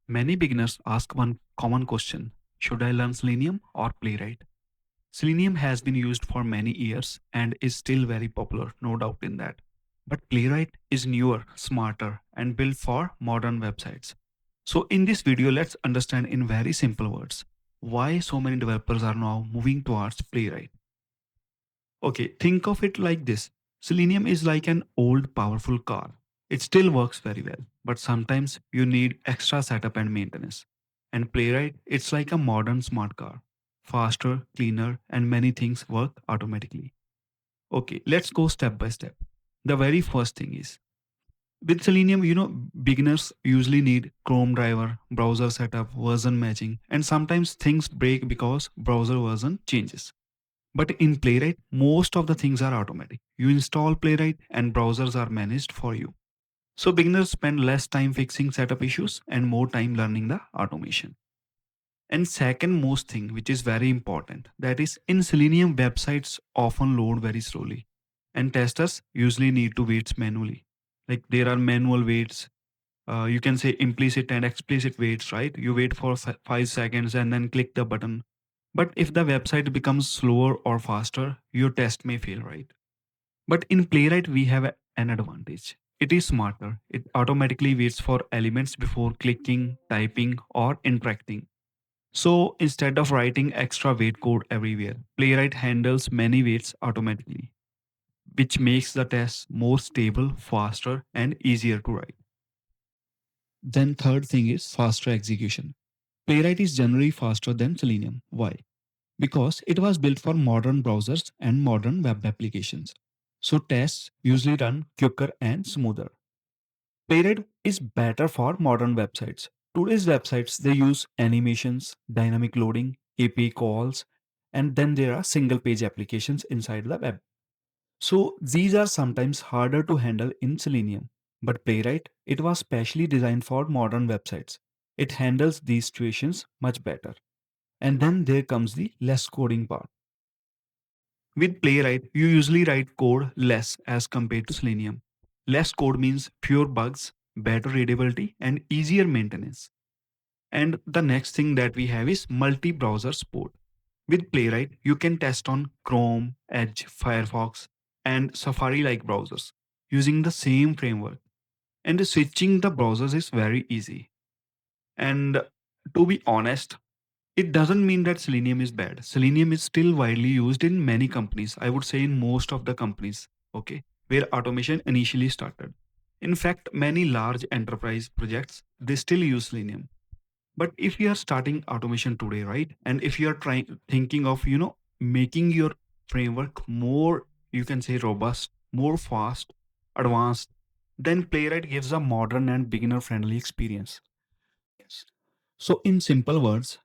Many beginners ask one common question: should I learn Selenium or Playwright? Selenium has been used for many years and is still very popular, no doubt in that. But Playwright is newer, smarter, and built for modern websites. So, in this video, let's understand in very simple words why so many developers are now moving towards Playwright. Okay, think of it like this: Selenium is like an old, powerful car. It still works very well, but sometimes you need extra setup and maintenance. And Playwright, it's like a modern smart car: faster, cleaner, and many things work automatically. Okay, let's go step by step. The very first thing is with Selenium, beginners usually need Chrome driver, browser setup, version matching, and sometimes things break because browser version changes. But in Playwright, most of the things are automatic. You install Playwright and browsers are managed for you. So beginners spend less time fixing setup issues and more time learning the automation. And second most thing, which is very important, that is in Selenium websites often load very slowly. And testers usually need to wait manually. Like there are manual waits. You can say implicit and explicit waits, right? You wait for 5 seconds and then click the button. But if the website becomes slower or faster, your test may fail, right? But in Playwright, we have an advantage. It is smarter. It automatically waits for elements before clicking, typing, or interacting. So instead of writing extra wait code everywhere, Playwright handles many waits automatically, which makes the test more stable, faster, and easier to write. Then third thing is faster execution. Playwright is generally faster than Selenium. Why? Because it was built for modern browsers and modern web applications. So tests usually run quicker and smoother. Playwright is better for modern websites. Today's websites they use animations, dynamic loading, API calls, and then there are single page applications inside the web. So these are sometimes harder to handle in Selenium. But Playwright, it was specially designed for modern websites. It handles these situations much better. And then there comes the less coding part. With Playwright, you usually write code less as compared to Selenium. Less code means fewer bugs, better readability, and easier maintenance. And the next thing that we have is multi browser support. With Playwright, you can test on Chrome, Edge, Firefox, and Safari like browsers using the same framework. And switching the browsers is very easy. And to be honest, it doesn't mean that Selenium is bad. Selenium is still widely used in many companies. I would say in most of the companies, okay, where automation initially started. In fact, many large enterprise projects they still use Selenium. But if you are starting automation today, right, and if you are trying thinking of making your framework more, you can say robust, more fast, advanced, then Playwright gives a modern and beginner friendly experience. Yes. So, in simple words,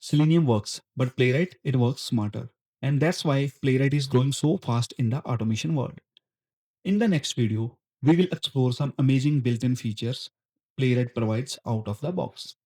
Selenium works, but Playwright it works smarter. And that's why Playwright is growing so fast in the automation world. In the next video, we will explore some amazing built in features Playwright provides out of the box.